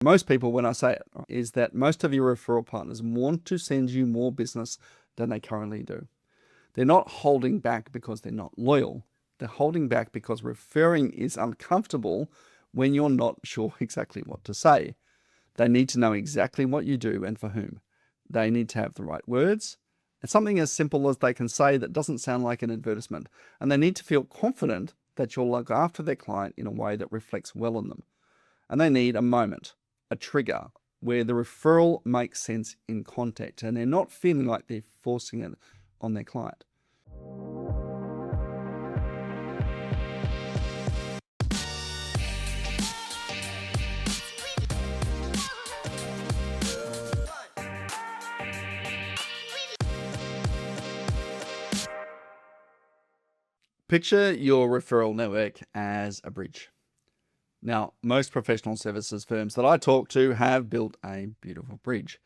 Most people, when I say it, is that most of your referral partners want to send you more business than they currently do. They're not holding back because they're not loyal. They're holding back because referring is uncomfortable when you're not sure exactly what to say. They need to know exactly what you do and for whom. They need to have the right words. It's something as simple as they can say that doesn't sound like an advertisement. And they need to feel confident that you'll look after their client in a way that reflects well on them. And they need a moment, a trigger, where the referral makes sense in context and they're not feeling like they're forcing it on their client. Picture your referral network as a bridge. Now, most professional services firms that I talk to have built a beautiful bridge.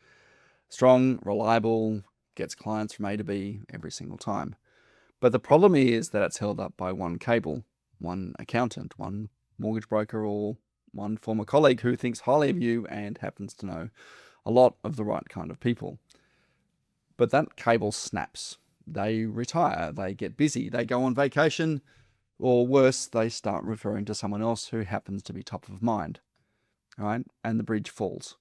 Strong, reliable, gets clients from A to B every single time. But the problem is that it's held up by one cable, one accountant, one mortgage broker, or one former colleague who thinks highly of you and happens to know a lot of the right kind of people. But that cable snaps. They retire, they get busy, they go on vacation, or worse, they start referring to someone else who happens to be top of mind, right? And the bridge falls.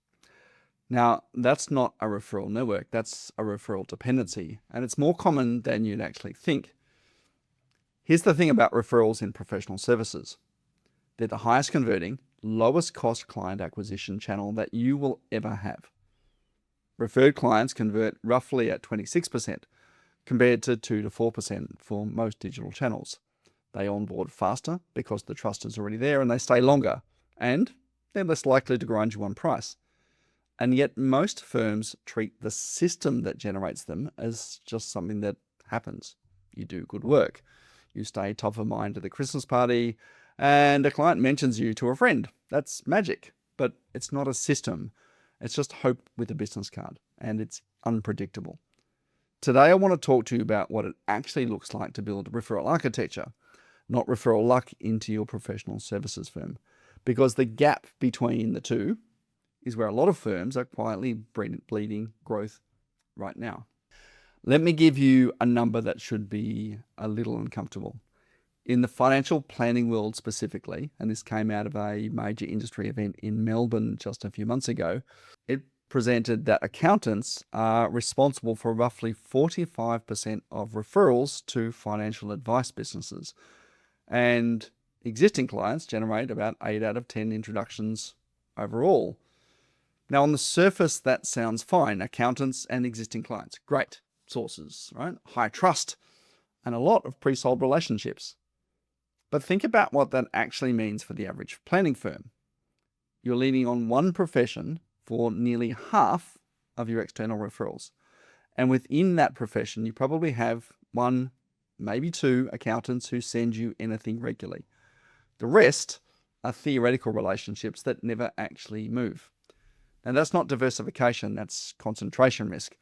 Now, that's not a referral network, that's a referral dependency, and it's more common than you'd actually think. Here's the thing about referrals in professional services. They're the highest converting, lowest cost client acquisition channel that you will ever have. Referred clients convert roughly at 26%, compared to 2 to 4% for most digital channels. They onboard faster because the trust is already there and they stay longer, and they're less likely to grind you on price. And yet most firms treat the system that generates them as just something that happens. You do good work. You stay top of mind at the Christmas party, and a client mentions you to a friend. That's magic, but it's not a system. It's just hope with a business card, and it's unpredictable. Today, I want to talk to you about what it actually looks like to build referral architecture, not referral luck into your professional services firm, because the gap between the two is where a lot of firms are quietly bleeding growth right now. Let me give you a number that should be a little uncomfortable. In the financial planning world specifically, and this came out of a major industry event in Melbourne just a few months ago, it presented that accountants are responsible for roughly 45% of referrals to financial advice businesses. And existing clients generate about 8 out of 10 introductions overall. Now, on the surface, that sounds fine. Accountants and existing clients, great sources, right? High trust and a lot of pre-sold relationships. But think about what that actually means for the average planning firm. You're leaning on one profession for nearly half of your external referrals. And within that profession, you probably have 1, maybe 2 accountants who send you anything regularly. The rest are theoretical relationships that never actually move. Now, that's not diversification, that's concentration risk.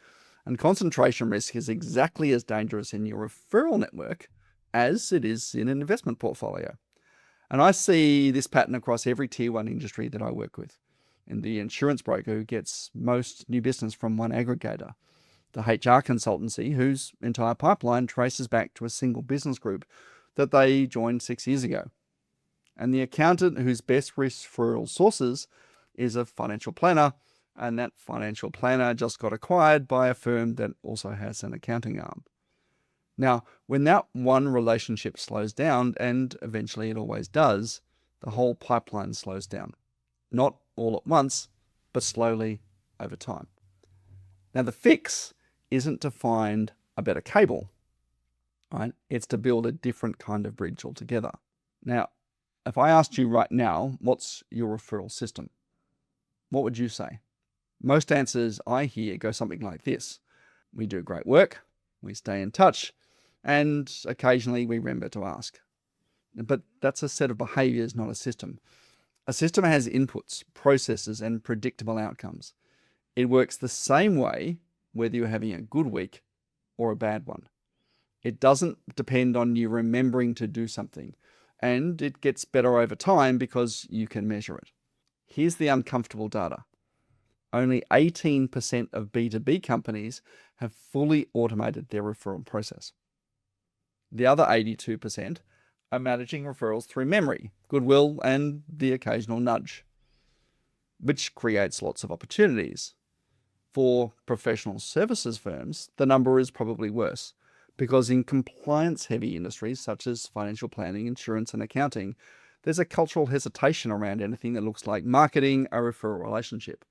And concentration risk is exactly as dangerous in your referral network as it is in an investment portfolio. And I see this pattern across every tier 1 industry that I work with. And the insurance broker who gets most new business from one aggregator, the HR consultancy whose entire pipeline traces back to a single business group that they joined 6 years ago, and the accountant whose best referral sources is a financial planner, and that financial planner just got acquired by a firm that also has an accounting arm. Now, when that one relationship slows down, and eventually it always does, the whole pipeline slows down. Not all at once, but slowly over time. Now, the fix isn't to find a better cable, right? It's to build a different kind of bridge altogether. Now, if I asked you right now, what's your referral system? What would you say? Most answers I hear go something like this. We do great work, we stay in touch, and occasionally we remember to ask. But that's a set of behaviors, not a system. A system has inputs, processes, and predictable outcomes. It works the same way whether you're having a good week or a bad one. It doesn't depend on you remembering to do something, and it gets better over time because you can measure it. Here's the uncomfortable data. Only 18% of B2B companies have fully automated their referral process. The other 82% are managing referrals through memory, goodwill, and the occasional nudge, which creates lots of opportunities. For professional services firms, the number is probably worse, because in compliance-heavy industries such as financial planning, insurance, and accounting, there's a cultural hesitation around anything that looks like marketing a referral relationship.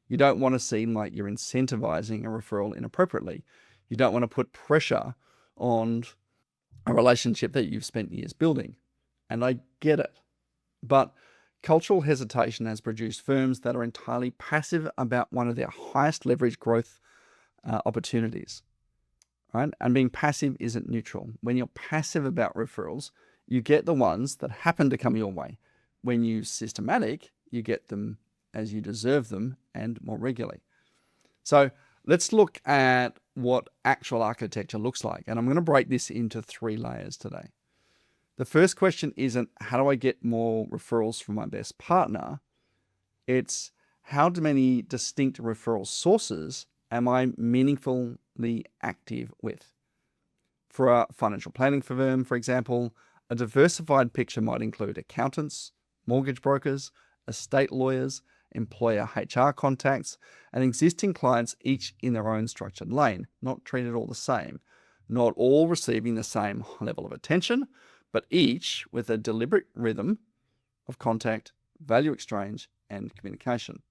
You don't want to seem like you're incentivizing a referral inappropriately. You don't want to put pressure on a relationship that you've spent years building. And I get it. But cultural hesitation has produced firms that are entirely passive about one of their highest leverage growth opportunities. Right? And being passive isn't neutral. When you're passive about referrals, you get the ones that happen to come your way. When you're systematic, you get them as you deserve them and more regularly. So let's look at what actual architecture looks like. And I'm going to break this into 3 layers today. The first question isn't how do I get more referrals from my best partner? It's how many distinct referral sources am I meaningfully active with? For a financial planning firm, for example, a diversified picture might include accountants, mortgage brokers, estate lawyers, employer HR contacts, and existing clients, each in their own structured lane, not treated all the same, not all receiving the same level of attention, but each with a deliberate rhythm of contact, value exchange, and communication.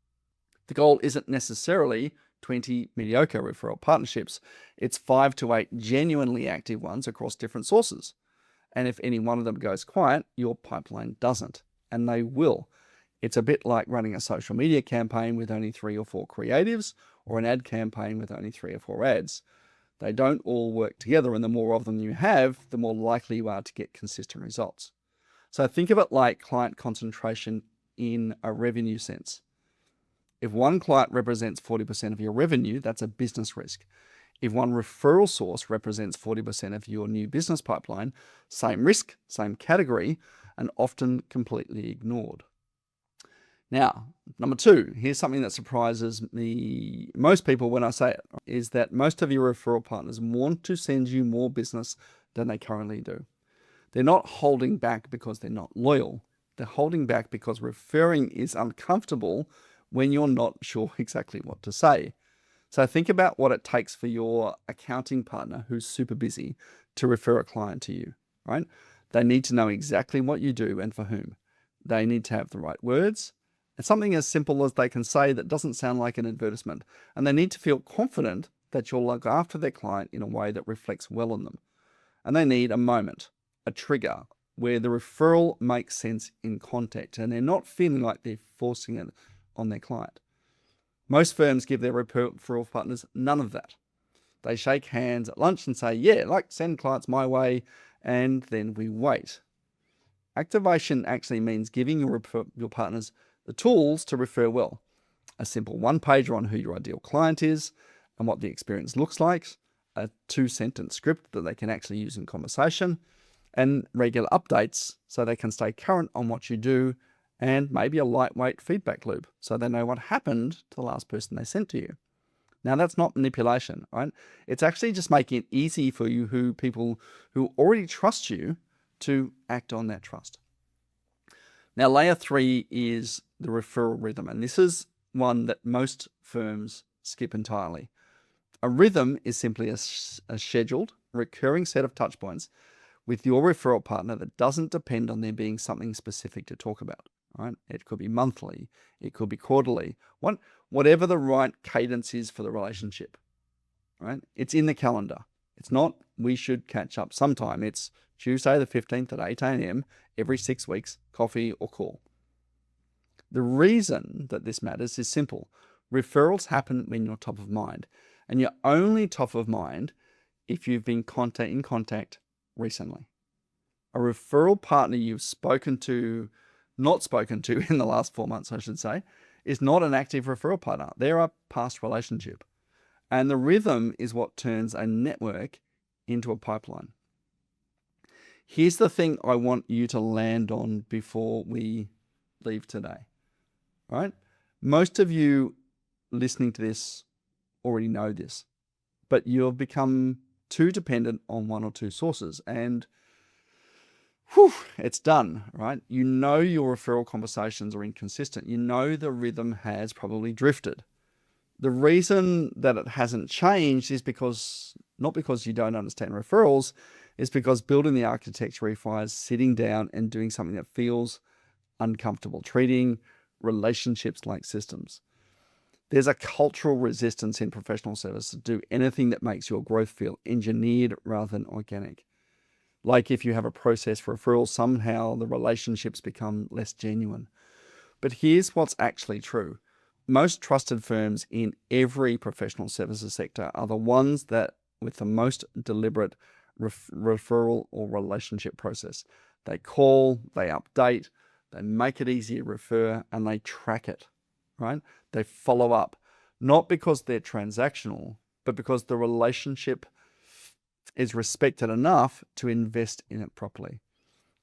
The goal isn't necessarily 20 mediocre referral partnerships. It's 5 to 8 genuinely active ones across different sources. And if any one of them goes quiet, your pipeline doesn't, and they will. It's a bit like running a social media campaign with only 3 or 4 creatives, or an ad campaign with only 3 or 4 ads. They don't all work together, and the more of them you have, the more likely you are to get consistent results. So think of it like client concentration in a revenue sense. If one client represents 40% of your revenue, that's a business risk. If one referral source represents 40% of your new business pipeline, same risk, same category, and often completely ignored. Now, number 2, here's something that surprises me, most people when I say it, is that most of your referral partners want to send you more business than they currently do. They're not holding back because they're not loyal. They're holding back because referring is uncomfortable when you're not sure exactly what to say. So think about what it takes for your accounting partner who's super busy to refer a client to you, right? They need to know exactly what you do and for whom. They need to have the right words. It's something as simple as they can say that doesn't sound like an advertisement. And they need to feel confident that you'll look after their client in a way that reflects well on them. And they need a moment, a trigger, where the referral makes sense in context and they're not feeling like they're forcing it on their client. Most firms give their referral partners none of that. They shake hands at lunch and say, yeah, like send clients my way, and then we wait. Activation actually means giving your partners the tools to refer well. A simple 1-pager on who your ideal client is and what the experience looks like, a 2-sentence script that they can actually use in conversation, and regular updates so they can stay current on what you do, and maybe a lightweight feedback loop so they know what happened to the last person they sent to you. Now, that's not manipulation, right? It's actually just making it easy for you, people who already trust you, to act on that trust. Now, layer 3 is the referral rhythm, and this is one that most firms skip entirely. A rhythm is simply a scheduled, recurring set of touch points with your referral partner that doesn't depend on there being something specific to talk about, right? It could be monthly, it could be quarterly, whatever the right cadence is for the relationship, right? It's in the calendar. It's not, we should catch up sometime. It's Tuesday the 15th at 8 a.m. every 6 weeks, coffee or call. The reason that this matters is simple. Referrals happen when you're top of mind, and you're only top of mind if you've been in contact recently. A referral partner you've not spoken to in the last 4 months, I should say, is not an active referral partner. They're a past relationship. And the rhythm is what turns a network into a pipeline. Here's the thing I want you to land on before we leave today. right? Most of you listening to this already know this, but you've become too dependent on one or two sources, and it's done, right? You know your referral conversations are inconsistent. You know the rhythm has probably drifted. The reason that it hasn't changed is not because you don't understand referrals, is because building the architecture requires sitting down and doing something that feels uncomfortable, treating relationships like systems. There's a cultural resistance in professional service to do anything that makes your growth feel engineered rather than organic. Like if you have a process for referrals, somehow the relationships become less genuine. But here's what's actually true. Most trusted firms in every professional services sector are the ones that with the most deliberate referral or relationship process. They call, they update, they make it easy to refer, and they track it, right? They follow up, not because they're transactional, but because the relationship is respected enough to invest in it properly.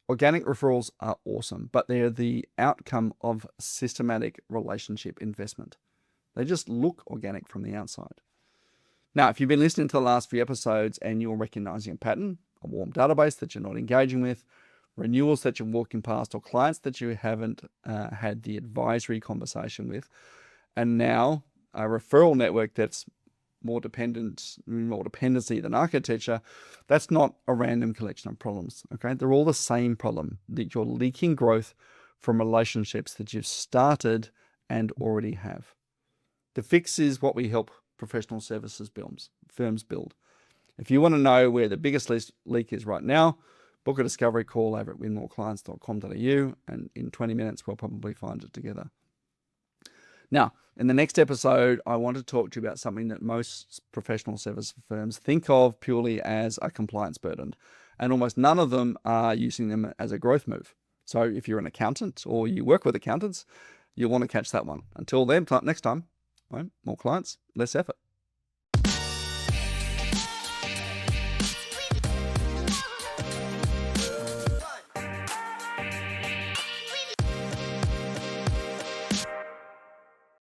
Organic referrals are awesome, but they're the outcome of systematic relationship investment. They just look organic from the outside. Now, if you've been listening to the last few episodes and you're recognizing a pattern, a warm database that you're not engaging with, renewals that you're walking past, or clients that you haven't had the advisory conversation with, and now a referral network that's more dependency than architecture, that's not a random collection of problems, okay? They're all the same problem, that you're leaking growth from relationships that you've started and already have. The fix is what we help professional services firms build. If you want to know where the biggest leak is right now, book a discovery call over at winmoreclients.com.au, and in 20 minutes, we'll probably find it together. Now, in the next episode, I want to talk to you about something that most professional service firms think of purely as a compliance burden, and almost none of them are using them as a growth move. So if you're an accountant or you work with accountants, you'll want to catch that one. Until then, next time, right, more clients, less effort.